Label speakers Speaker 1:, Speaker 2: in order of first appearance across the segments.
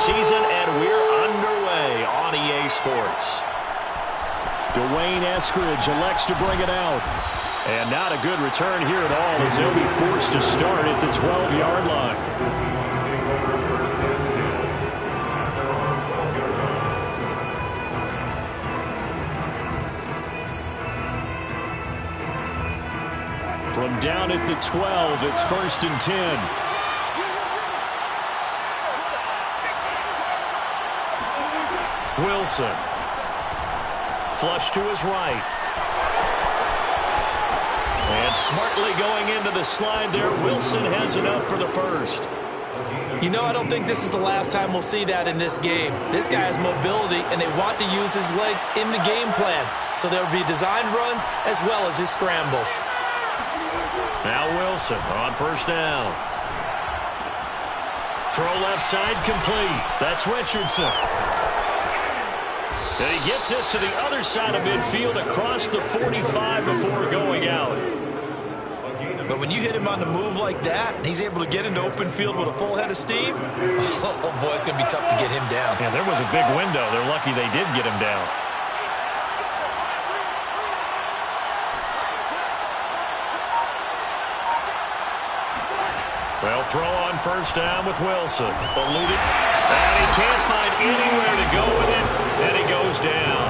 Speaker 1: season, and we're underway on EA Sports.
Speaker 2: Dwayne Eskridge elects to bring it out. And not a good return here at all as they'll be forced to start at the 12-yard line. From down at the 12, it's 1st and 10. Wilson. Flush to his right. And smartly going into the slide there, Wilson has enough for the first.
Speaker 3: You know, I don't think this is the last time we'll see that in this game. This guy has mobility, and they want to use his legs in the game plan. So there will be designed runs as well as his scrambles.
Speaker 1: Now Wilson on 1st down. Throw left side complete. That's Richardson. And he gets this to the other side of midfield across the 45 before going out.
Speaker 3: But when you hit him on the move like that, and he's able to get into open field with a full head of steam, oh boy, it's going to be tough to get him down.
Speaker 2: Yeah, there was a big window. They're lucky they did get him down. Well, throw on 1st down with Wilson. Eluded. And he can't find anywhere to go with it. And he goes down.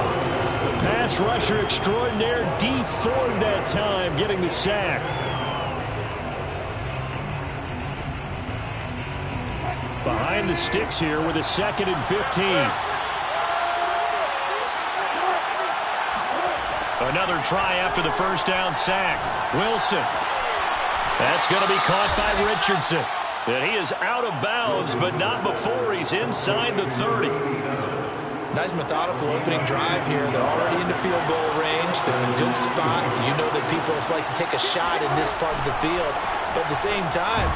Speaker 2: The pass rusher extraordinaire, D Ford that time, getting the sack. Behind the sticks here with a 2nd and 15. Another try after the 1st down sack. Wilson. That's going to be caught by Richardson. And he is out of bounds, but not before he's inside the 30.
Speaker 3: Nice methodical opening drive here. They're already in the field goal range. They're in a good spot. You know that people just like to take a shot in this part of the field. But at the same time,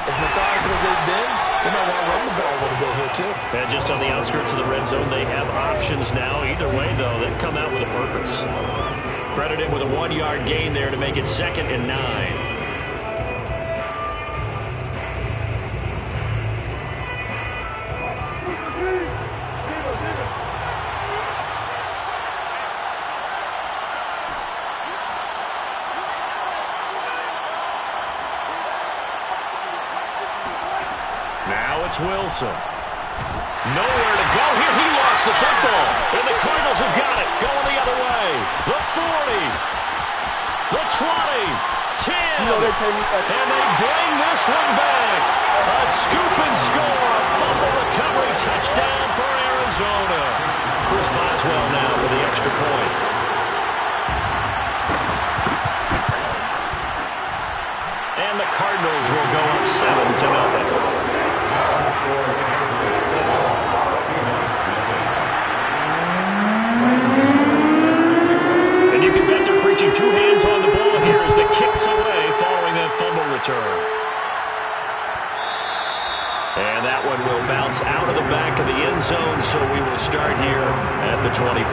Speaker 3: as methodical as they've been, they might want to run the ball a little bit here too.
Speaker 1: And just on the outskirts of the red zone, they have options now. Either way, though, they've come out with a purpose. Credited with a 1-yard gain there to make it 2nd and 9.
Speaker 2: It's Wilson.
Speaker 1: Nowhere to go here. He lost the football. And the Cardinals have got it. Going the other way. The 40. The 20. 10. And they bring this one back. A scoop and score. A fumble recovery touchdown for Arizona. Chris Boswell now for the extra point. And the Cardinals will go up 7-0. And you can bet they're preaching 2 hands on the ball here as the kicks away following that fumble return. And that one will bounce out of the back of the end zone, so we will start here at the 25.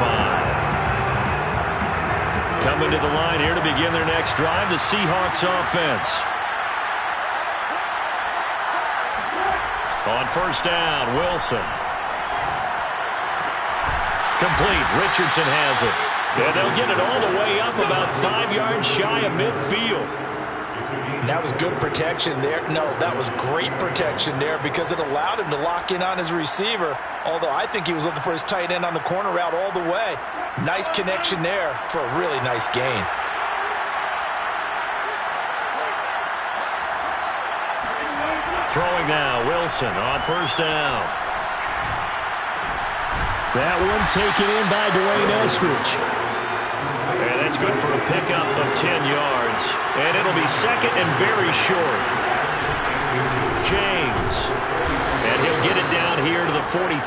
Speaker 1: Coming to the line here to begin their next drive, the Seahawks offense. On 1st down, Wilson. Complete. Richardson has it. Yeah, they'll get it all the way up about 5 yards shy of midfield.
Speaker 3: That was good protection there. No, that was great protection there because it allowed him to lock in on his receiver, although I think he was looking for his tight end on the corner route all the way. Nice connection there for a really nice gain.
Speaker 1: Throwing now, Wilson on 1st down.
Speaker 2: That one taken in by Dwayne Eskridge.
Speaker 1: And that's good for a pickup of 10 yards. And it'll be 2nd and very short. James. And he'll get it down here to the 43.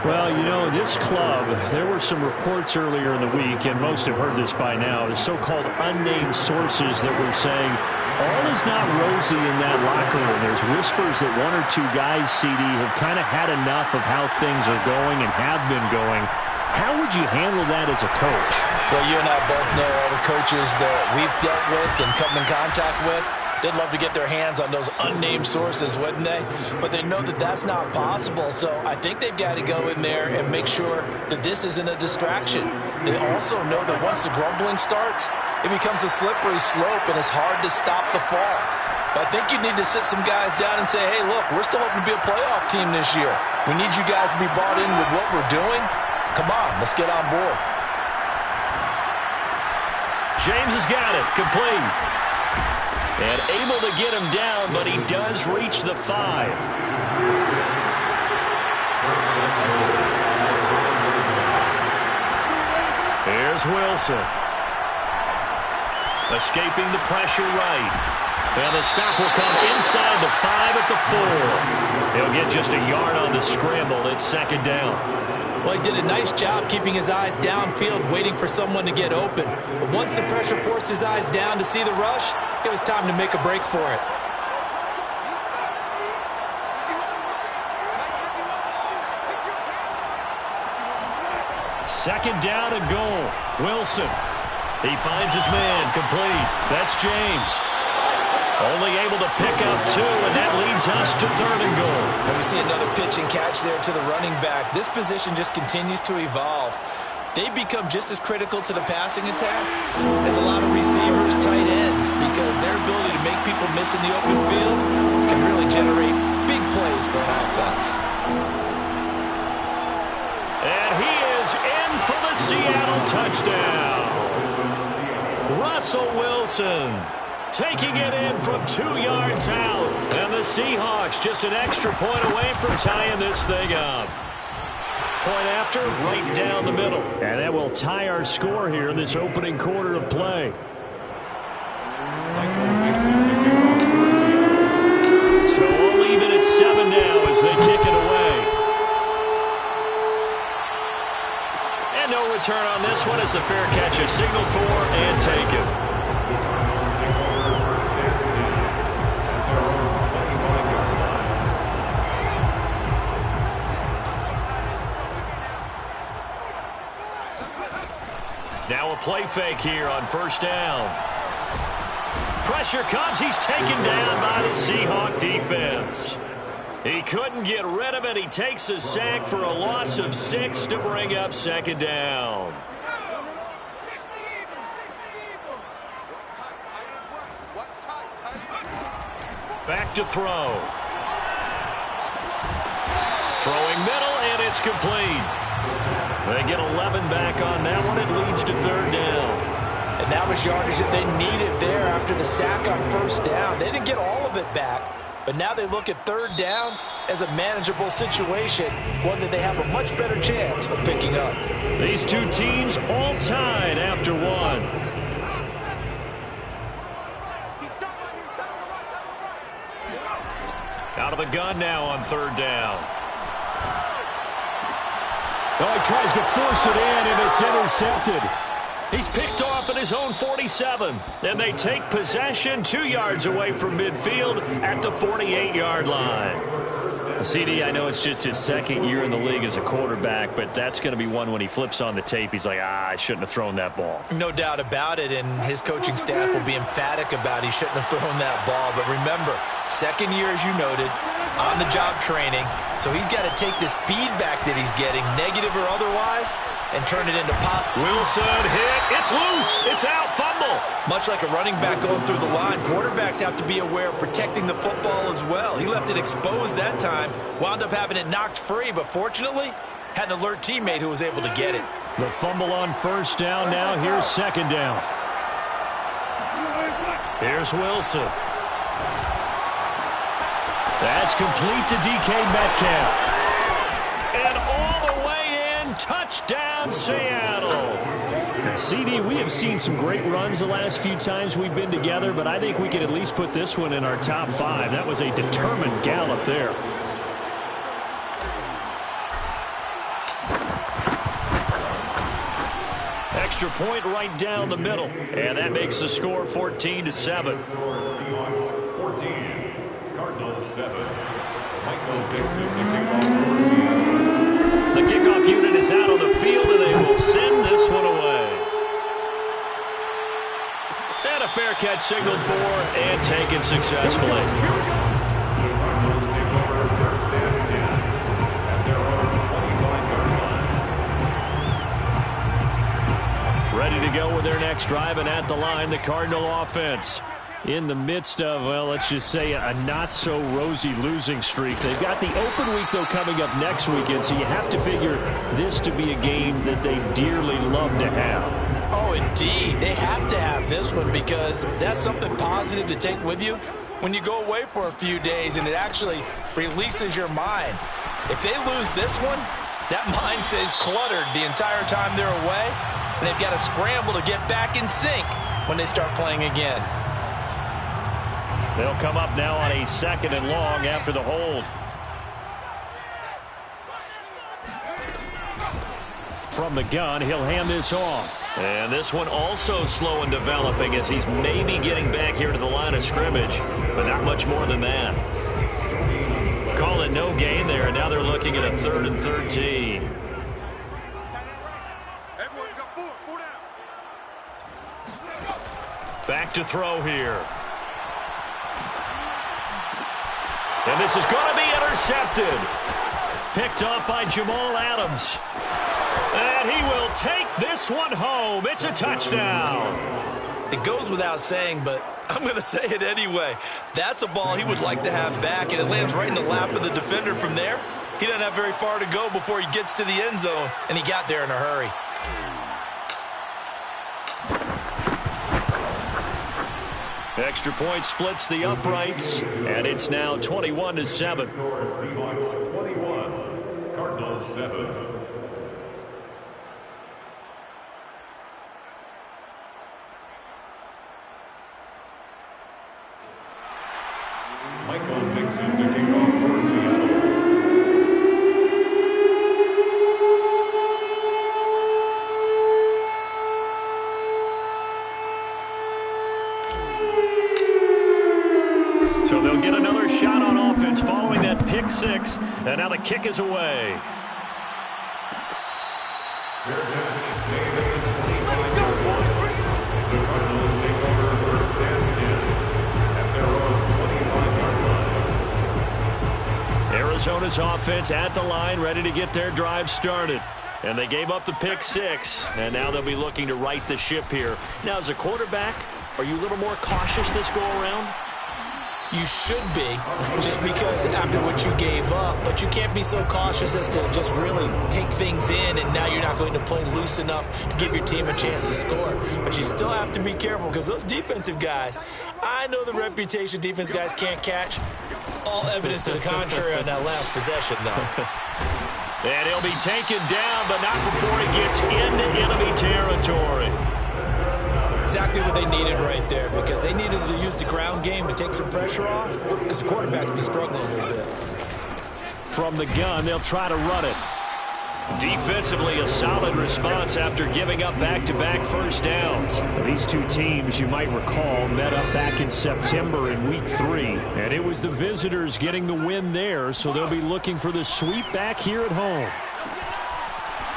Speaker 2: Well, you know, this club, there were some reports earlier in the week, and most have heard this by now, the so-called unnamed sources that were saying all is not rosy in that locker room. There's whispers that 1 or 2 guys, CD, have kind of had enough of how things are going and have been going. How would you handle that as a coach?
Speaker 3: Well, you and I both know all the coaches that we've dealt with and come in contact with. They'd love to get their hands on those unnamed sources, wouldn't they? But they know that that's not possible, so I think they've got to go in there and make sure that this isn't a distraction. They also know that once the grumbling starts, it becomes a slippery slope, and it's hard to stop the fall. But I think you need to sit some guys down and say, hey, look, we're still hoping to be a playoff team this year. We need you guys to be bought in with what we're doing. Come on, let's get on board.
Speaker 2: James has got it, complete. And able to get him down, but he does reach the 5. Here's Wilson. Escaping the pressure right. And the stop will come inside the 5 at the 4. He'll get just a yard on the scramble. It's second down.
Speaker 3: Well, he did a nice job keeping his eyes downfield, waiting for someone to get open. But once the pressure forced his eyes down to see the rush, it was time to make a break for it.
Speaker 2: Second down and goal. Wilson. He finds his man, complete. That's James. Only able to pick up 2, and that leads us to 3rd and goal.
Speaker 3: And we see another pitch and catch there to the running back. This position just continues to evolve. They become just as critical to the passing attack as a lot of receivers, tight ends, because their ability to make people miss in the open field can really generate big plays for an offense.
Speaker 2: And he is in for the Seattle touchdown. Russell Wilson taking it in from 2 yards out. And the Seahawks just an extra point away from tying this thing up. Point after, right down the middle. And that will tie our score here in this opening quarter of play. So all even at 7 now as they kick it away. And no return on this one. It's a fair catch, a signal for and taken. Now a play fake here on first down. Pressure comes. He's taken down by the Seahawk defense. He couldn't get rid of it. He takes a sack for a loss of 6 to bring up second down. Back to throw. Throwing middle, and it's complete. They get 11 back on that one. It leads to 3rd down.
Speaker 3: And that was yardage that they needed there after the sack on first down. They didn't get all of it back, but now they look at 3rd down as a manageable situation, one that they have a much better chance of picking up.
Speaker 2: These two teams all tied after 1. Out of the gun now on 3rd down.
Speaker 4: Oh, he tries to force it in, and it's intercepted.
Speaker 2: He's picked off at his own 47. And they take possession 2 yards away from midfield at the 48-yard line. CD, I know it's just his 2nd year in the league as a quarterback, but that's going to be one when he flips on the tape. He's like, I shouldn't have thrown that ball.
Speaker 3: No doubt about it, and his coaching staff will be emphatic about he shouldn't have thrown that ball. But remember, 2nd year, as you noted, on-the-job training, so he's got to take this feedback that he's getting, negative or otherwise, and turn it into pop.
Speaker 2: Wilson hit. It's loose. It's out. Fumble.
Speaker 3: Much like a running back going through the line, quarterbacks have to be aware of protecting the football as well. He left it exposed that time, wound up having it knocked free, but fortunately, had an alert teammate who was able to get it.
Speaker 2: The fumble on first down now. Here's 2nd down. Here's Wilson. That's complete to DK Metcalf. And all the way in, touchdown Seattle. CD, we have seen some great runs the last few times we've been together, but I think we could at least put this one in our top 5. That was a determined gallop there. Extra point right down the middle, and that makes the score 14-7.
Speaker 4: Seahawks 14, Cardinals 7. Michael Dixon, the kickoff for Seattle.
Speaker 2: The kickoff unit is out on the field, and they will send this one away. And a fair
Speaker 1: catch signaled for and taken successfully. Ready to go with their next drive, and at the line, the Cardinal offense. In the midst of, well, let's just say a not-so-rosy losing streak. They've got the open week, though, coming up next weekend, so you have to figure this to be a game that they dearly love to have.
Speaker 3: Oh, indeed. They have to have this one because that's something positive to take with you when you go away for a few days, and it actually releases your mind. If they lose this one, that mind stays cluttered the entire time they're away, and they've got to scramble to get back in sync when they start playing again.
Speaker 1: They'll come up now on a 2nd and long after the hold. From the gun, he'll hand this off. And this one also slow in developing as he's maybe getting back here to the line of scrimmage, but not much more than that. Call it no gain there, and now they're looking at a 3rd and 13. Back to throw here. And this is going to be intercepted. Picked off by Jamal Adams. And he will take this one home. It's a touchdown.
Speaker 3: It goes without saying, but I'm going to say it anyway. That's a ball he would like to have back, and it lands right in the lap of the defender from there. He doesn't have very far to go before he gets to the end zone, and he got there in a hurry.
Speaker 1: Extra point splits the uprights, and it's now 21-7.
Speaker 5: Seahawks 21, Cardinals 7. Michael Dixon to kick off for Seattle.
Speaker 1: So they'll get another shot on offense following that pick six, and now the kick is away.
Speaker 5: Fair catch made at the 25-yard line. The Cardinals take over 1st and 10 at their own 25-yard line.
Speaker 1: Arizona's offense at the line, ready to get their drive started. And they gave up the pick six, and now they'll be looking to right the ship here. Now, as a quarterback, are you a little more cautious this go-around?
Speaker 3: You should be, just because after what you gave up, but you can't be so cautious as to just really take things in, and now you're not going to play loose enough to give your team a chance to score. But you still have to be careful because those defensive guys, I know the reputation defense guys can't catch. All evidence to the contrary on that last possession, though.
Speaker 1: And he'll be taken down, but not before he gets into enemy territory.
Speaker 3: Exactly what they needed right there, because they needed to use the ground game to take some pressure off, because the quarterback's been struggling a little bit.
Speaker 1: From the gun, they'll try to run it. Defensively, a solid response after giving up back-to-back first downs.
Speaker 2: These two teams, you might recall, met up back in September in Week 3, and it was the visitors getting the win there, so they'll be looking for the sweep back here at home.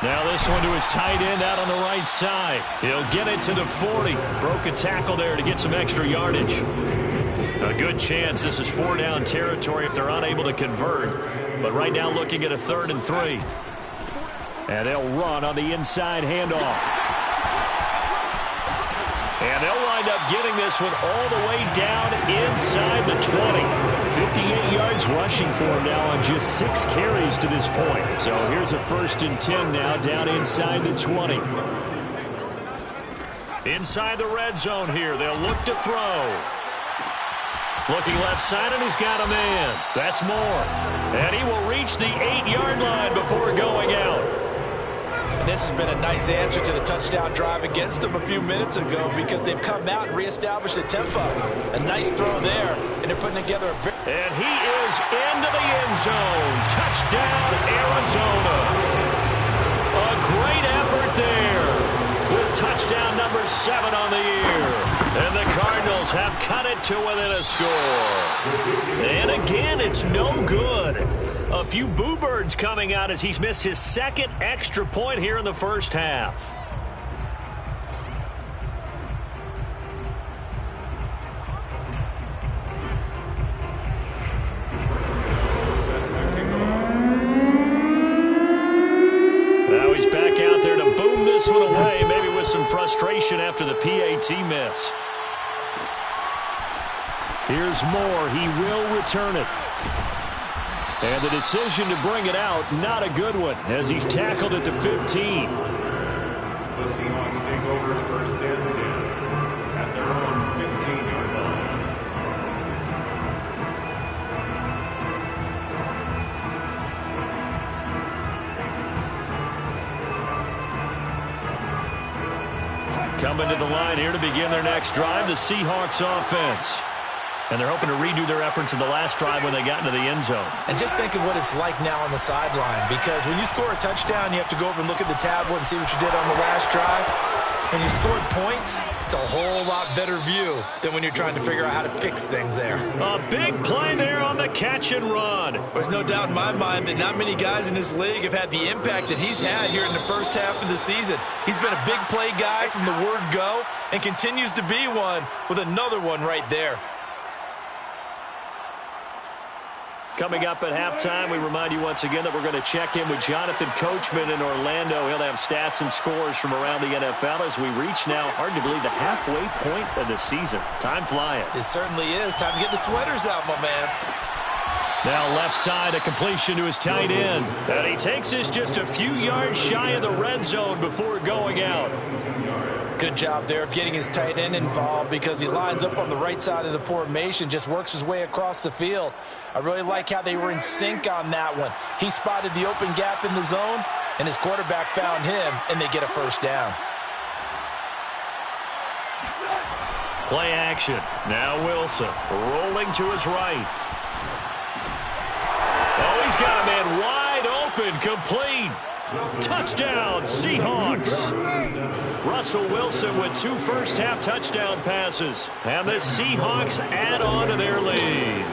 Speaker 1: Now this one to his tight end out on the right side. He'll get it to the 40. Broke a tackle there to get some extra yardage. A good chance this is 4-down territory if they're unable to convert. But right now looking at a 3rd and 3.
Speaker 2: And they'll run on the inside handoff.
Speaker 1: And they'll wind up getting this one all the way down inside the 20.
Speaker 2: 58 yards rushing for him now on just 6 carries to this point. So here's a 1st and 10 now down inside the 20.
Speaker 1: Inside the red zone here. They'll look to throw. Looking left side, and he's got a man. That's Moore. And he will reach the 8-yard line before going out.
Speaker 3: And this has been a nice answer to the touchdown drive against them a few minutes ago, because they've come out and reestablished the tempo. A nice throw there, and they're putting together a very...
Speaker 1: And he is into the end zone. Touchdown, Arizona. A great effort there with touchdown number 7 on the year. And the Cardinals have cut it to within a score. And again, it's no good. A few boo birds coming out as he's missed his 2nd extra point here in the first half.
Speaker 2: after the PAT miss. Here's Moore. He will return it. And the decision to bring it out, not a good one, as he's tackled at the 15.
Speaker 5: The Seahawks take over first and 10 at their own 15-yard line.
Speaker 2: Coming to the line here to begin their next drive, the Seahawks offense. And they're hoping to redo their efforts in the last drive when they got into the end zone.
Speaker 3: And just think of what it's like now on the sideline, because when you score a touchdown, you have to go over and look at the tablet and see what you did on the last drive. When you scored points, it's a whole lot better view than when you're trying to figure out how to fix things there.
Speaker 2: A big play there on the catch and run.
Speaker 3: There's no doubt in my mind that not many guys in this league have had the impact that he's had here in the first half of the season. He's been a big play guy from the word go and continues to be one with another one right there.
Speaker 2: Coming up at halftime, we remind you once again that we're going to check in with Jonathan Coachman in Orlando. He'll have stats and scores from around the NFL as we reach now, hard to believe, the halfway point of the season. Time flying.
Speaker 3: It certainly is. Time to get the sweaters out, my man.
Speaker 2: Now left side, a completion to his tight end. And he takes this just a few yards shy of the red zone before going out.
Speaker 6: Good job there of getting his tight end involved, because he lines up on the right side of the formation, just works his way across the field. I really like how they were in sync on that one. He spotted the open gap in the zone, and his quarterback found him, and they get a first down.
Speaker 2: Play action. Now Wilson rolling to his right. Oh, he's got a man wide open, complete. Touchdown, Seahawks. Russell Wilson with 2 first-half touchdown passes. And the Seahawks add on to their lead.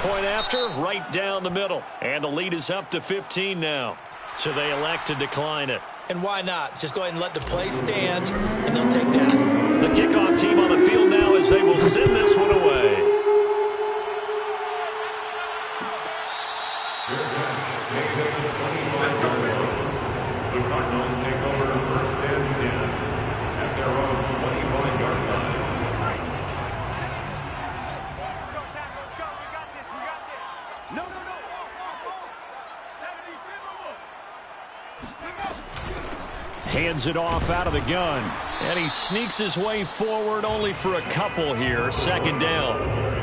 Speaker 2: Point after, right down the middle. And the lead is up to 15 now. So they elect to decline it.
Speaker 3: And why not? Just go ahead and let the play stand, and they'll take that.
Speaker 2: The kickoff team on the field now as they will send this one away.
Speaker 5: The Cardinals take over first and 10 at their own 25-yard line.
Speaker 7: Let's go. We got this. No. 72.
Speaker 2: Hands it off out of the gun. And he sneaks his way forward only for a couple here. Second down.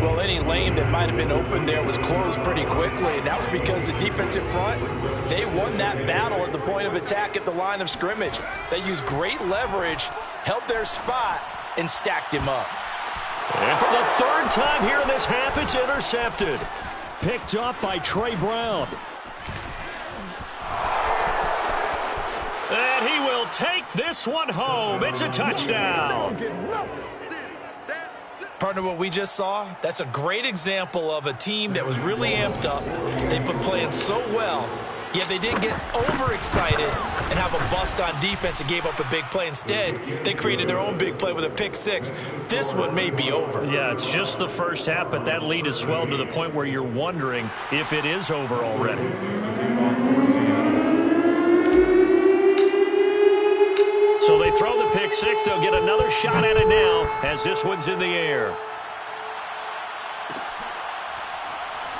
Speaker 6: Well, any lane that might have been open there was closed pretty quickly, and that was because the defensive front, they won that battle at the point of attack at the line of scrimmage. They used great leverage, held their spot, and stacked him up.
Speaker 2: And for the third time here in this half, it's intercepted. Picked up by Trey Brown. And he will take this one home. It's a touchdown.
Speaker 3: Partner, what we just saw, that's a great example of a team that was really amped up. They've been playing so well, yet they didn't get overexcited and have a bust on defense and gave up a big play. Instead, they created their own big play with a pick six. This one may be over.
Speaker 2: Yeah, it's just the first half, but that lead has swelled to the point where you're wondering if it is over already. So they throw the pick six. They'll get another shot at it now as this one's in the air.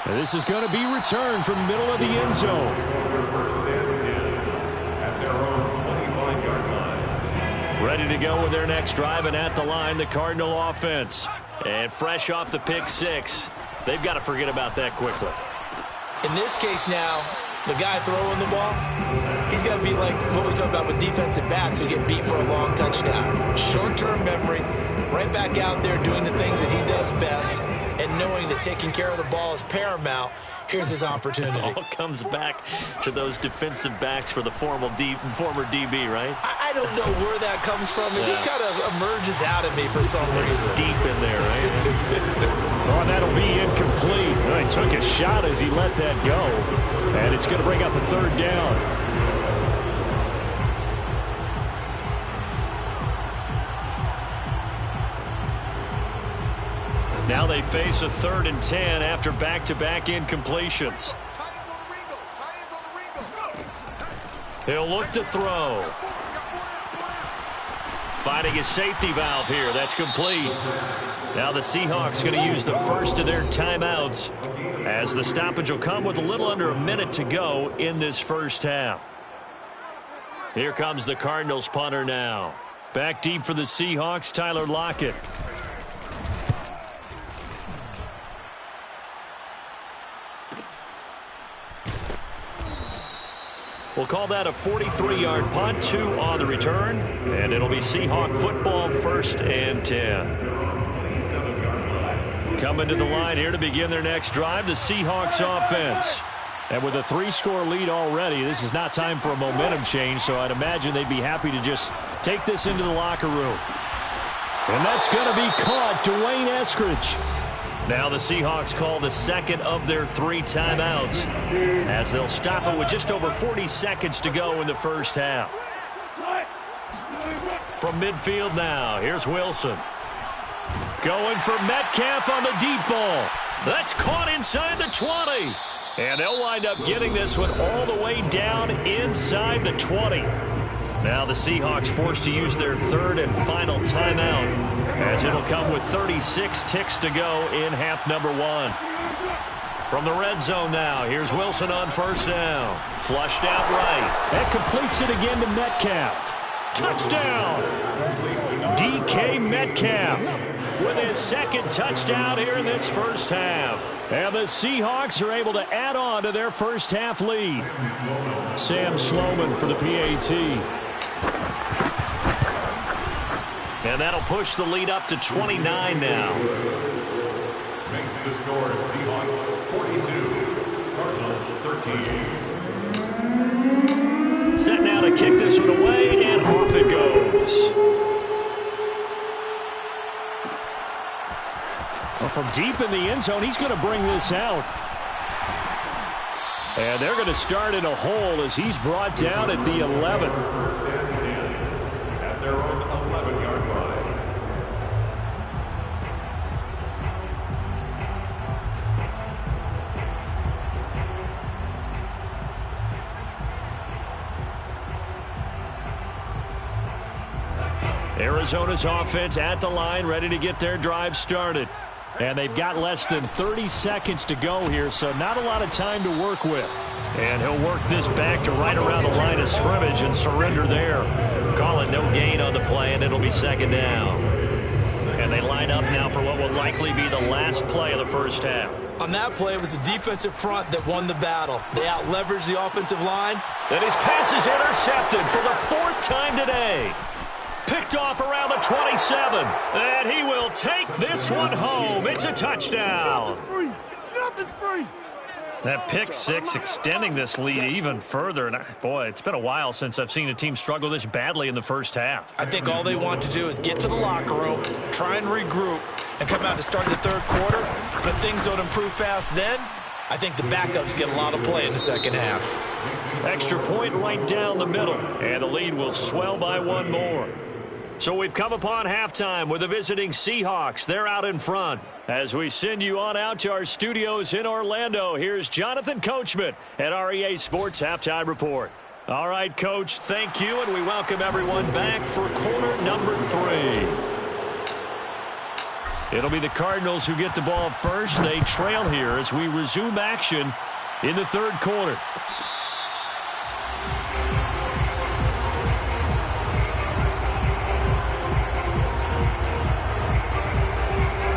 Speaker 2: And this is going to be returned from middle of the end zone.
Speaker 5: First and 10 at their own 25-yard line.
Speaker 2: Ready to go with their next drive, and at the line, the Cardinal offense. And fresh off the pick six, they've got to forget about that quickly.
Speaker 3: In this case now, the guy throwing the ball, he's got to be like what we talk about with defensive backs who get beat for a long touchdown. Short-term memory, right back out there doing the things that he does best, and knowing that taking care of the ball is paramount. Here's his opportunity.
Speaker 2: It all comes back to those defensive backs for the former DB, right?
Speaker 3: I don't know where that comes from. It just kind of emerges out of me for some reason.
Speaker 2: Deep in there, right? Oh, that'll be incomplete. He took a shot as he let that go. And it's going to bring up a third down. Now they face a 3rd and 10 after back-to-back incompletions. He'll look to throw. Finding his safety valve here. That's complete. Now the Seahawks going to use the first of their timeouts as the stoppage will come with a little under a minute to go in this first half. Here comes the Cardinals punter now. Back deep for the Seahawks, Tyler Lockett. We'll call that a 43-yard punt, 2 on the return, and it'll be Seahawk football, 1st and 10. Coming to the line here to begin their next drive, the Seahawks offense. And with a 3-score lead already, this is not time for a momentum change, so I'd imagine they'd be happy to just take this into the locker room. And that's going to be caught, Dwayne Eskridge. Now the Seahawks call the second of their 3 timeouts as they'll stop it with just over 40 seconds to go in the first half. From midfield now, here's Wilson. Going for Metcalf on the deep ball. That's caught inside the 20. And they'll wind up getting this one all the way down inside the 20. Now the Seahawks forced to use their 3rd and final timeout as it'll come with 36 ticks to go in half number 1. From the red zone now, here's Wilson on first down. Flushed out right. That completes it again to Metcalf. Touchdown! DK Metcalf with his 2nd touchdown here in this first half. And the Seahawks are able to add on to their first half lead. Sam Sloman for the PAT. And that'll push the lead up to 29 now.
Speaker 5: Makes the score Seahawks 42, Cardinals 13.
Speaker 2: Set now to kick this one away, and off it goes. Well, from deep in the end zone, he's going to bring this out. And they're going to start in a hole as he's brought down at the 11.
Speaker 5: First and 10 at their own 11-yard line.
Speaker 2: Arizona's offense at the line, ready to get their drive started. And they've got less than 30 seconds to go here, so not a lot of time to work with. And he'll work this back to right around the line of scrimmage and surrender there. Call it no gain on the play, and it'll be 2nd down. And they line up now for what will likely be the last play of the first half.
Speaker 6: On that play, it was the defensive front that won the battle. They out-leveraged the offensive line.
Speaker 2: And his pass is intercepted for the 4th time today. Picked off around the 27. And he will take this one home. It's a touchdown.
Speaker 7: Nothing's free.
Speaker 2: That pick 6 extending this lead even further. And boy, it's been a while since I've seen a team struggle this badly in the first half.
Speaker 6: I think all they want to do is get to the locker room, try and regroup, and come out to start the 3rd quarter. But if things don't improve fast then, I think the backups get a lot of play in the second half.
Speaker 2: Extra point right down the middle. And the lead will swell by 1 more. So we've come upon halftime with the visiting Seahawks. They're out in front. As we send you on out to our studios in Orlando, here's Jonathan Coachman at REA Sports Halftime Report. All right, Coach, thank you, and we welcome everyone back for quarter number 3. It'll be the Cardinals who get the ball first. They trail here as we resume action in the 3rd quarter.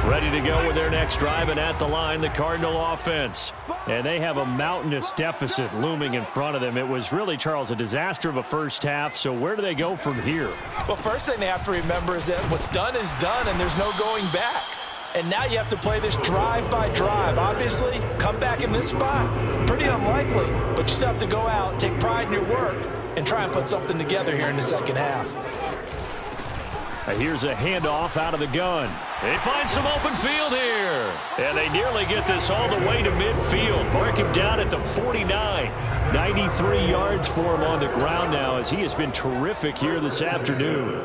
Speaker 2: Ready to go with their next drive, and at the line, the Cardinal offense. And they have a mountainous deficit looming in front of them. It was really, Charles, a disaster of a first half, so where do they go from here?
Speaker 6: Well, first thing they have to remember is that what's done is done, and there's no going back. And now you have to play this drive by drive. Obviously, come back in this spot, pretty unlikely, but you still have to go out, take pride in your work, and try and put something together here in the second half.
Speaker 2: Here's a handoff out of the gun. They find some open field here. And they nearly get this all the way to midfield. Mark him down at the 49. 93 yards for him on the ground now as he has been terrific here this afternoon.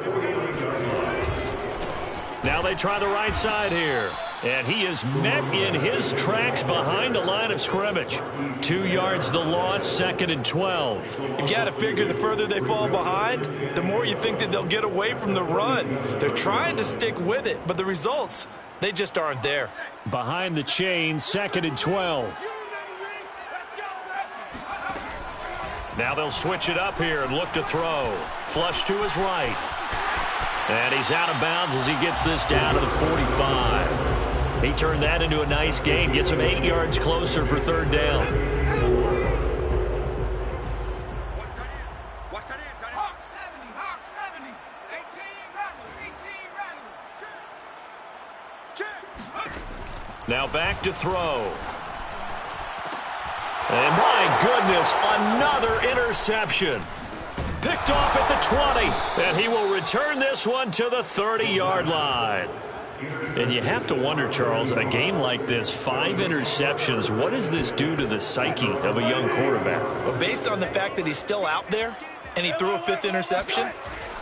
Speaker 2: Now they try the right side here. And he is met in his tracks behind the line of scrimmage. 2 yards the loss, 2nd and 12.
Speaker 6: You've got to figure the further they fall behind, the more you think that they'll get away from the run. They're trying to stick with it, but the results, they just aren't there.
Speaker 2: Behind the chain, 2nd and 12.
Speaker 1: Now they'll switch it up here and look to throw. Flush to his right. And he's out of bounds as he gets this down to the 45. He turned that into a nice gain, gets him 8 yards closer for 3rd down. Now back to throw. And my goodness, another interception. Picked off at the 20, and he will return this one to the 30-yard line. And you have to wonder, Charles, a game like this, 5 interceptions, what does this do to the psyche of a young quarterback?
Speaker 6: Well, based on the fact that he's still out there and he threw a 5th interception,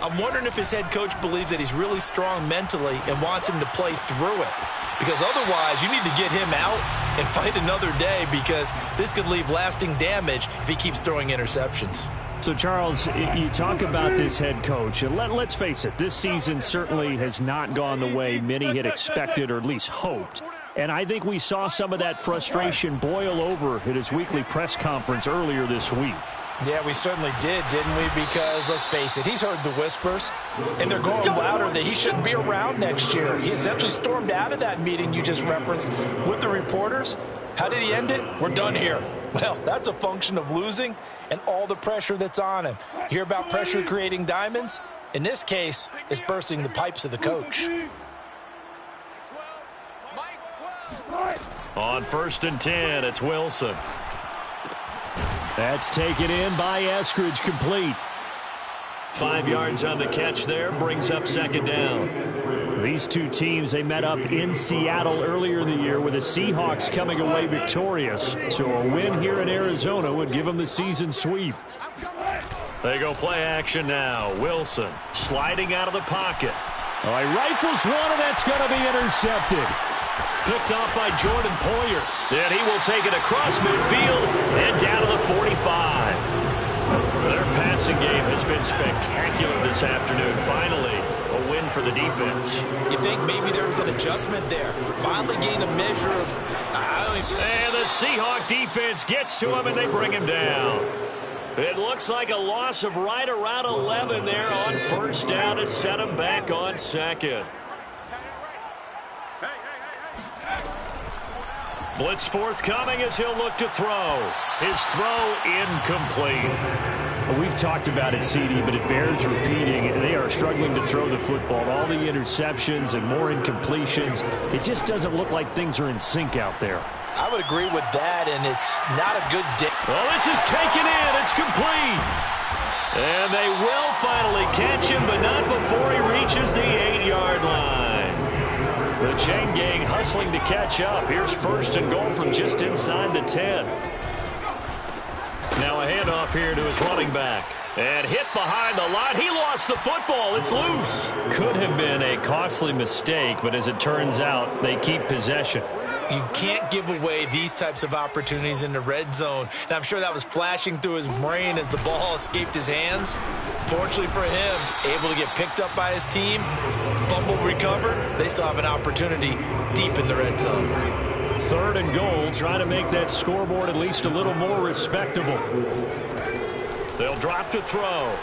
Speaker 6: I'm wondering if his head coach believes that he's really strong mentally and wants him to play through it. Because otherwise, you need to get him out and fight another day, because this could leave lasting damage if he keeps throwing interceptions.
Speaker 2: So, Charles, you talk about this head coach, and let's face it, this season certainly has not gone the way many had expected or at least hoped. And I think we saw some of that frustration boil over at his weekly press conference earlier this week.
Speaker 6: Yeah, we certainly did, didn't we? Because, let's face it, he's heard the whispers, and they're going louder that he shouldn't be around next year. He essentially stormed out of that meeting you just referenced with the reporters. How did he end it? We're done here. Well, that's a function of losing and all the pressure that's on him. You hear about pressure creating diamonds? In this case, it's bursting the pipes of the coach.
Speaker 1: On 1st and 10, it's Wilson.
Speaker 2: That's taken in by Eskridge, complete.
Speaker 1: 5 yards on the catch there, brings up 2nd down.
Speaker 2: These two teams, they met up in Seattle earlier in the year with the Seahawks coming away victorious. So a win here in Arizona would give them the season sweep.
Speaker 1: They go play action now. Wilson sliding out of the pocket.
Speaker 2: All right, rifles one, and that's going to be intercepted.
Speaker 1: Picked off by Jordan Poyer. And he will take it across midfield and down to the 45. Their passing game has been spectacular this afternoon. Finally, a win for the defense.
Speaker 6: You think maybe there was an adjustment there. Finally gained a measure of...
Speaker 1: And the Seahawk defense gets to him, and they bring him down. It looks like a loss of right around 11 there on 1st down to set him back on 2nd. Blitz forthcoming as he'll look to throw. His throw incomplete.
Speaker 2: We've talked about it, CD, but it bears repeating. They are struggling to throw the football. All the interceptions and more incompletions. It just doesn't look like things are in sync out there.
Speaker 6: I would agree with that, and it's not a good day.
Speaker 1: Well, this is taken in. It's complete. And they will finally catch him, but not before he reaches the 8-yard line. The chain gang hustling to catch up. Here's 1st and goal from just inside the 10. Now a handoff here to his running back. And hit behind the line. He lost the football. It's loose.
Speaker 2: Could have been a costly mistake, but as it turns out, they keep possession.
Speaker 6: You can't give away these types of opportunities in the red zone. And I'm sure that was flashing through his brain as the ball escaped his hands. Fortunately for him, able to get picked up by his team, fumble recovered. They still have an opportunity deep in the red zone.
Speaker 2: 3rd and goal, trying to make that scoreboard at least a little more respectable.
Speaker 1: They'll drop to throw.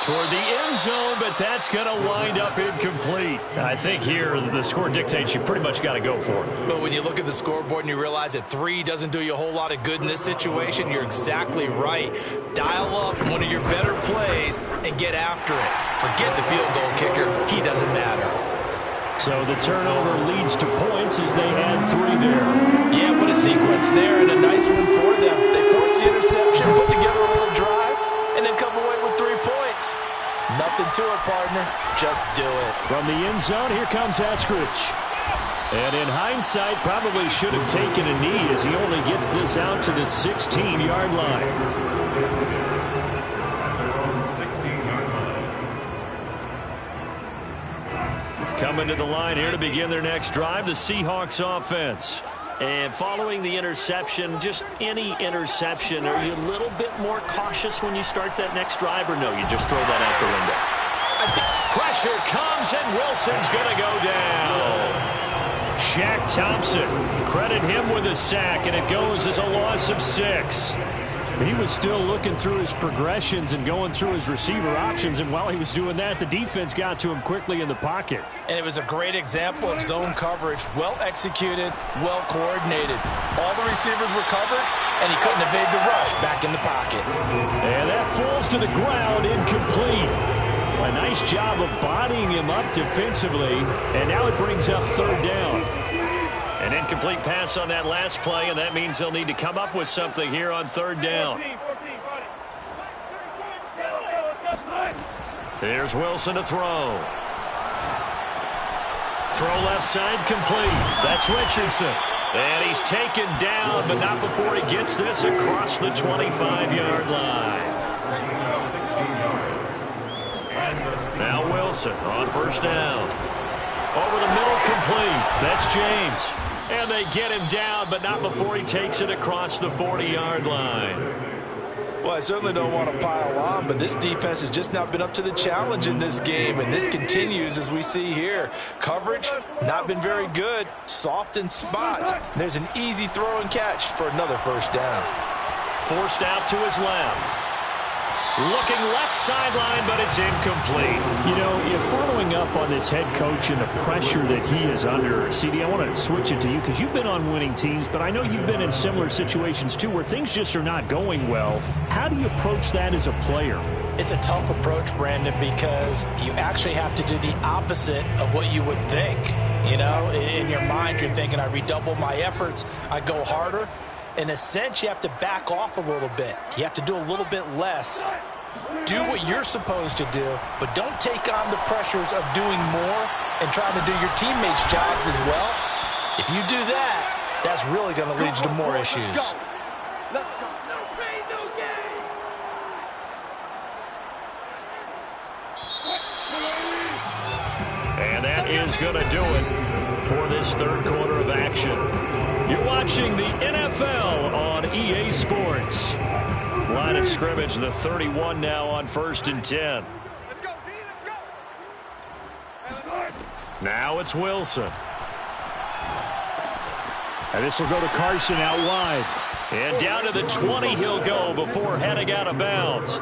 Speaker 1: Toward the end zone, but that's going to wind up incomplete.
Speaker 2: I think here the score dictates you pretty much got to go for it.
Speaker 6: But when you look at the scoreboard and you realize that 3 doesn't do you a whole lot of good in this situation, you're exactly right. Dial up one of your better plays and get after it. Forget the field goal kicker. He doesn't matter.
Speaker 2: So the turnover leads to points as they add 3 there.
Speaker 6: Yeah, what a sequence there, and a nice one for them. They force the interception, put together a little drive, and then come away with 3 points. Nothing to it, partner. Just do it.
Speaker 2: From the end zone, here comes Eskridge. And in hindsight, probably should have taken a knee as he only gets this out to the 16-yard line.
Speaker 5: 16-yard line.
Speaker 2: coming to the line here to begin their next drive, the Seahawks offense.
Speaker 1: And following the interception, just any interception, are you a little bit more cautious when you start that next drive, or no, you just throw that out the window?
Speaker 2: I think pressure comes, and Wilson's going to go down. Shaq Thompson, credit him with a sack, and it goes as a loss of 6. He was still looking through his progressions and going through his receiver options, and while he was doing that, the defense got to him quickly in the pocket.
Speaker 6: And it was a great example of zone coverage. Well executed, well coordinated. All the receivers were covered, and he couldn't evade the rush back in the pocket.
Speaker 2: And that falls to the ground, incomplete. A nice job of bodying him up defensively, and now it brings up third down. An incomplete pass on that last play, and that means they'll need to come up with something here on third down. Here's Wilson to throw. Throw left side complete. That's Richardson. And he's taken down, but not before he gets this across the 25-yard line. Now Wilson on first down. Over the middle, complete. That's James. And they get him down, but not before he takes it across the 40-yard line.
Speaker 6: Well, I certainly don't want to pile on, but this defense has just not been up to the challenge in this game, and this continues as we see here. Coverage, not been very good. Soft in spots. There's an easy throw and catch for another first down.
Speaker 2: Forced out to his left. Looking left sideline, but it's incomplete. You know, you're following up on this head coach and the pressure that he is under. CD, I want to switch it to you because you've been on winning teams, but I know you've been in similar situations too where things just are not going well. How do you approach that as a player?
Speaker 6: It's a tough approach, Brandon, because you actually have to do the opposite of what you would think. You know, in your mind, you're thinking, I redouble my efforts, I go harder. In a sense, you have to back off a little bit. You have to do a little bit less. Do what you're supposed to do, but don't take on the pressures of doing more and trying to do your teammates' jobs as well. If you do that, that's really going to lead you to more issues.
Speaker 7: Let's go. No pain, no gain.
Speaker 2: And that is going to do it for this third quarter of action. You're watching the NFL on EA Sports. Line of scrimmage, the 31 now on 1st and 10.
Speaker 7: Let's go, D, let's go.
Speaker 2: Now it's Wilson. And this will go to Carson out wide. And down to the 20 he'll go before heading out of bounds.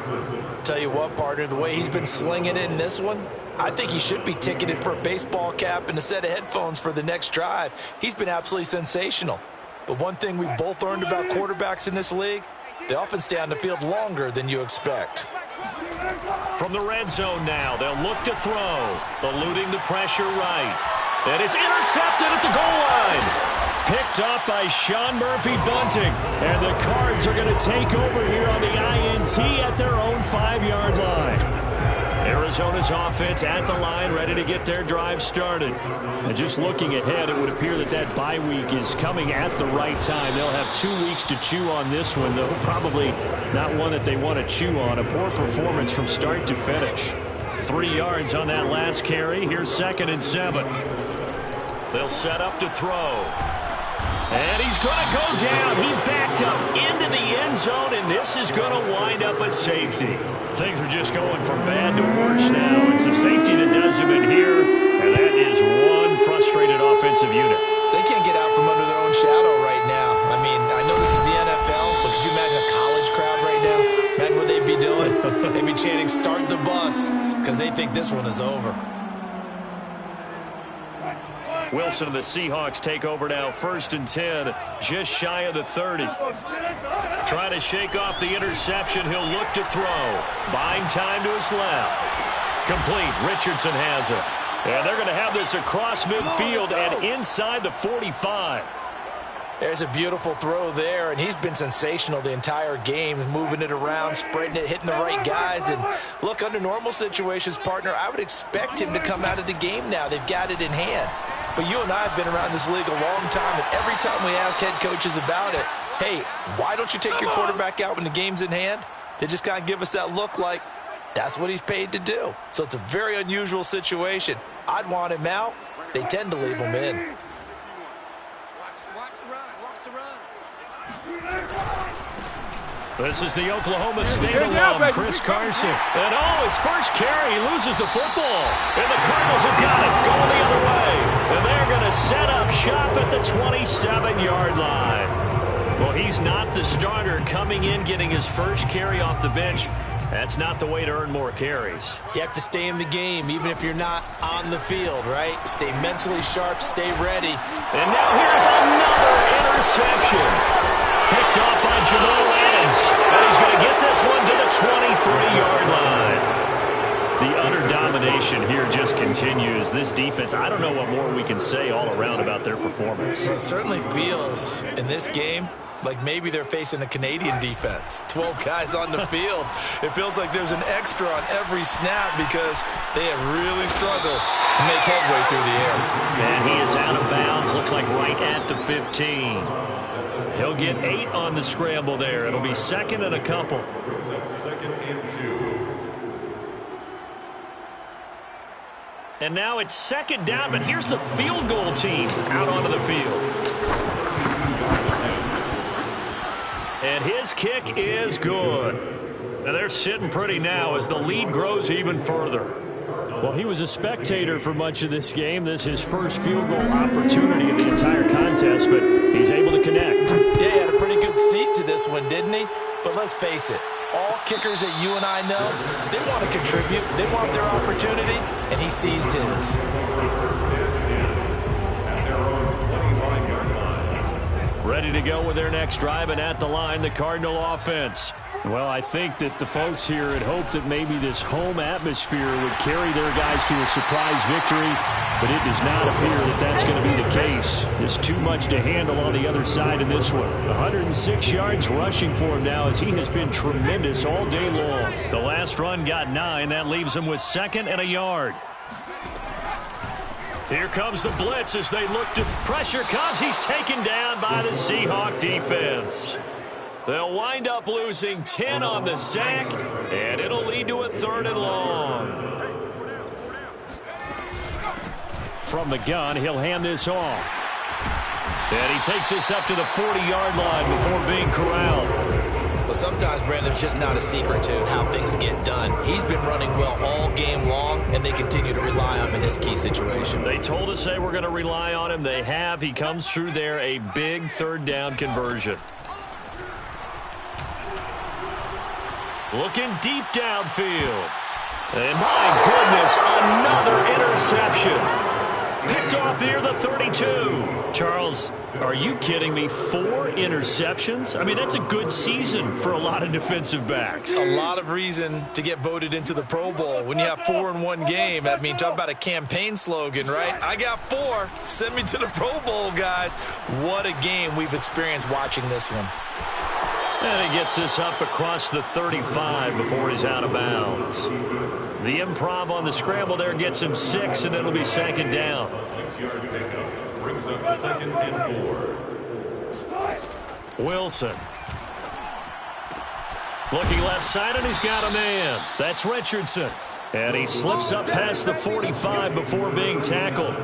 Speaker 6: Tell you what, partner, the way he's been slinging it in this one, I think he should be ticketed for a baseball cap and a set of headphones for the next drive. He's been absolutely sensational. But one thing we've both learned about quarterbacks in this league, they often stay on the field longer than you expect.
Speaker 2: From the red zone now, they'll look to throw. Eluding the pressure right. And it's intercepted at the goal line. Picked up by Sean Murphy-Bunting. And the Cards are going to take over here on the INT at their own 5-yard line. Arizona's offense at the line, ready to get their drive started. And just looking ahead, it would appear that that bye week is coming at the right time. They'll have 2 weeks to chew on this one, though probably not one that they want to chew on. A poor performance from start to finish. 3 yards on that last carry. Here's 2nd and 7. They'll set up to throw. And he's going to go down. He backed up into the end zone, and this is going to wind up a safety. Things are just going from bad to worse now. It's a safety that does him in here, and that is one frustrated offensive unit.
Speaker 6: They can't get out from under their own shadow right now. I mean, I know this is the NFL, but could you imagine a college crowd right now? Imagine what they'd be doing. They'd be chanting, "Start the bus," because they think this one is over.
Speaker 2: Wilson and the Seahawks take over now, 1st and 10, just shy of the 30. Trying to shake off the interception. He'll look to throw. Buying time to his left. Complete. Richardson has it. And they're going to have this across midfield and inside the 45.
Speaker 6: There's a beautiful throw there, and he's been sensational the entire game, moving it around, spreading it, hitting the right guys. And look, under normal situations, partner, I would expect him to come out of the game now. They've got it in hand. But you and I have been around this league a long time, and every time we ask head coaches about it, hey, why don't you take your quarterback out when the game's in hand? They just kind of give us that look like, That's what he's paid to do. So it's a very unusual situation. I'd want him out. They tend to leave him in.
Speaker 2: This is the Oklahoma State alum, Chris Carson. And his first carry, he loses the football. And the Cardinals have got it, going the other way. And they're going to set up shop at the 27-yard line. Well, he's not the starter coming in, getting his first carry off the bench. That's not the way to earn more carries.
Speaker 6: You have to stay in the game, even if you're not on the field, right? Stay mentally sharp, stay ready.
Speaker 2: And now here's another interception. Picked off by Jamal Adams. And he's going to get this one to the 23-yard line. The utter domination here just continues. This defense, I don't know what more we can say all around about their performance.
Speaker 6: It certainly feels in this game like maybe they're facing a Canadian defense. 12 guys on the field. It feels like there's an extra on every snap because they have really struggled to make headway through the air.
Speaker 2: And he is out of bounds. Looks like right at the 15. He'll get 8 on the scramble there. It'll be second and a couple.
Speaker 5: Second and 2.
Speaker 2: And now it's second down, but here's the field goal team out onto the field. And his kick is good. Now they're sitting pretty now as the lead grows even further. Well, he was a spectator for much of this game. This is his first field goal opportunity of the entire contest, but he's able to connect.
Speaker 6: Yeah, he had a pretty good seat to this one, didn't he? But let's face it, all kickers that you and I know, they want to contribute. They want their opportunity, and he seized his.
Speaker 5: First and 10 at their own 25-yard line.
Speaker 2: Ready to go with their next drive, and at the line, the Cardinal offense. Well, I think that the folks here had hoped that maybe this home atmosphere would carry their guys to a surprise victory, but it does not appear that that's going to be the case. There's too much to handle on the other side in this one. 106 yards rushing for him now as he has been tremendous all day long. The last run got 9. That leaves him with second and a yard. Here comes the blitz as they look to pressure comes. He's taken down by the Seahawk defense. They'll wind up losing 10 on the sack, and it'll lead to a 3rd and long. From the gun, he'll hand this off. And he takes this up to the 40-yard line before being corralled.
Speaker 6: Well, sometimes, Brandon, there's just not a secret to how things get done. He's been running well all game long, and they continue to rely on him in this key situation.
Speaker 2: They told us they were going to rely on him. They have. He comes through there, a big 3rd down conversion. Looking deep downfield. And my goodness, another interception. Picked off near the 32. Charles, are you kidding me? 4 interceptions? I mean, that's a good season for a lot of defensive backs.
Speaker 6: A lot of reason to get voted into the Pro Bowl. When you have 4 in one game, I mean, talk about a campaign slogan, right? I got 4. Send me to the Pro Bowl, guys. What a game we've experienced watching this one.
Speaker 2: And he gets this up across the 35 before he's out of bounds. The improv on the scramble there gets him 6, and it'll be second down.
Speaker 5: 6-yard pickup brings up 2nd and 4.
Speaker 2: Wilson. Looking left side, and he's got a man. That's Richardson. And he slips up past the 45 before being tackled.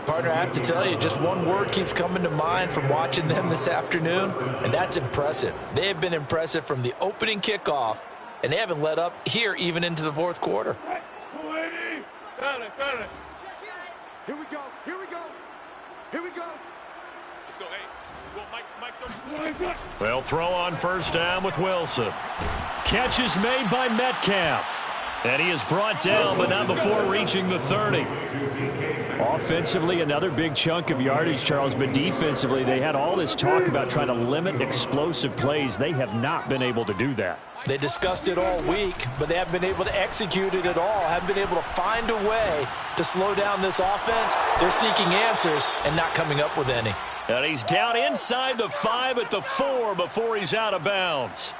Speaker 6: Partner, I have to tell you, just one word keeps coming to mind from watching them this afternoon, and that's impressive. They have been impressive from the opening kickoff, and they haven't let up here even into the 4th quarter.
Speaker 7: Got it. Here we go. Let's go. Hey, Mike.
Speaker 2: They'll throw on first down with Wilson. Catch is made by Metcalf. And he is brought down, but not before reaching the 30. Offensively, another big chunk of yardage, Charles, but defensively, they had all this talk about trying to limit explosive plays. They have not been able to do that.
Speaker 6: They discussed it all week, but they haven't been able to execute it at all, haven't been able to find a way to slow down this offense. They're seeking answers and not coming up with any.
Speaker 2: And he's down inside the 5 at the 4 before he's out of bounds.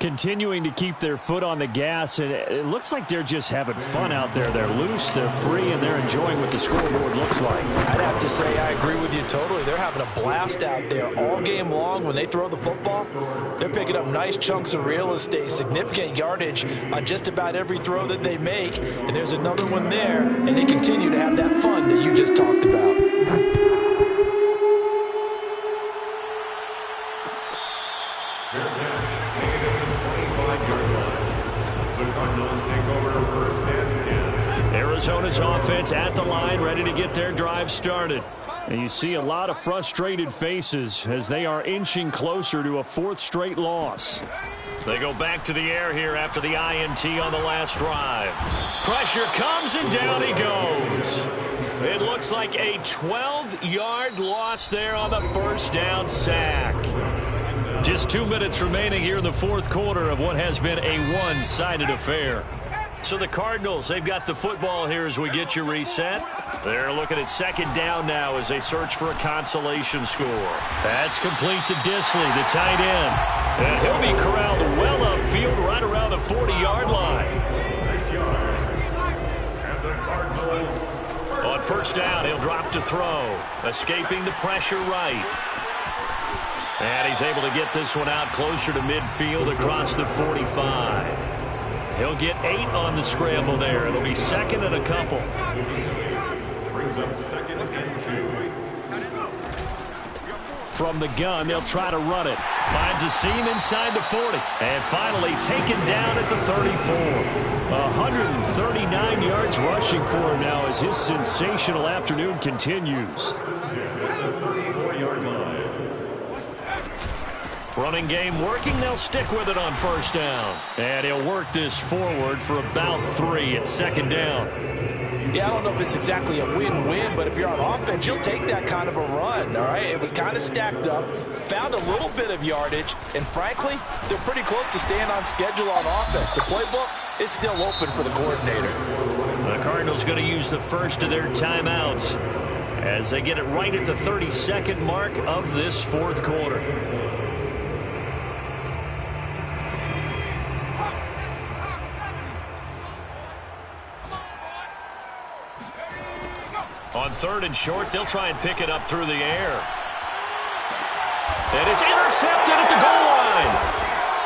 Speaker 2: Continuing to keep their foot on the gas, and it looks like they're just having fun out there. They're loose, they're free, and they're enjoying what the scoreboard looks like.
Speaker 6: I'd have to say I agree with you totally. They're having a blast out there all game long. When they throw the football, they're picking up nice chunks of real estate, significant yardage on just about every throw that they make. And there's another one there, and they continue to have that fun that you just talked about.
Speaker 5: Fair catch. Made at the 25-yard line. The Cardinals take over first and 10.
Speaker 2: Arizona's offense at the line, ready to get their drive started. And you see a lot of frustrated faces as they are inching closer to a fourth straight loss. They go back to the air here after the INT on the last drive. Pressure comes, and down he goes. It looks like a 12-yard loss there on the first down sack. Just 2 minutes remaining here in the fourth quarter of what has been a one-sided affair. So the Cardinals, they've got the football here as we get you reset. They're looking at second down now as they search for a consolation score. That's complete to Disley, the tight end. And he'll be corralled well upfield right around the 40-yard line.
Speaker 5: 6 yards. And the Cardinals.
Speaker 2: On first down, he'll drop to throw. Escaping the pressure right. And he's able to get this one out closer to midfield across the 45. He'll get 8 on the scramble there. It'll be second and a couple.
Speaker 5: Brings up second and 2.
Speaker 2: From the gun, they'll try to run it. Finds a seam inside the 40. And finally taken down at the 34. 139 yards rushing for him now as his sensational afternoon continues.
Speaker 5: 34-yard line.
Speaker 2: Running game working. They'll stick with it on first down. And he'll work this forward for about 3 at second down.
Speaker 6: Yeah, I don't know if it's exactly a win-win, but if you're on offense, you'll take that kind of a run, all right? It was kind of stacked up, found a little bit of yardage, and frankly, they're pretty close to staying on schedule on offense. The playbook is still open for the coordinator.
Speaker 2: The Cardinals going to use the first of their timeouts as they get it right at the 32nd mark of this fourth quarter. On third and short, they'll try and pick it up through the air. And it's intercepted at the goal line.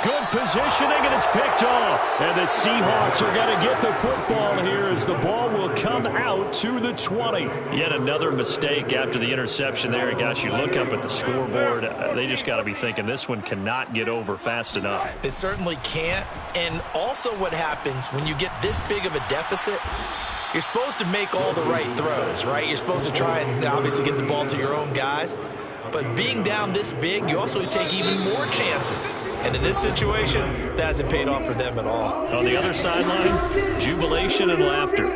Speaker 2: Good positioning, and it's picked off. And the Seahawks are going to get the football here as the ball will come out to the 20. Yet another mistake after the interception there. And gosh, you look up at the scoreboard, they just got to be thinking this one cannot get over fast enough.
Speaker 6: It certainly can't. And also what happens when you get this big of a deficit, you're supposed to make all the right throws, right? You're supposed to try and obviously get the ball to your own guys. But being down this big, you also take even more chances. And in this situation, that hasn't paid off for them at all.
Speaker 2: On the other sideline, jubilation and laughter.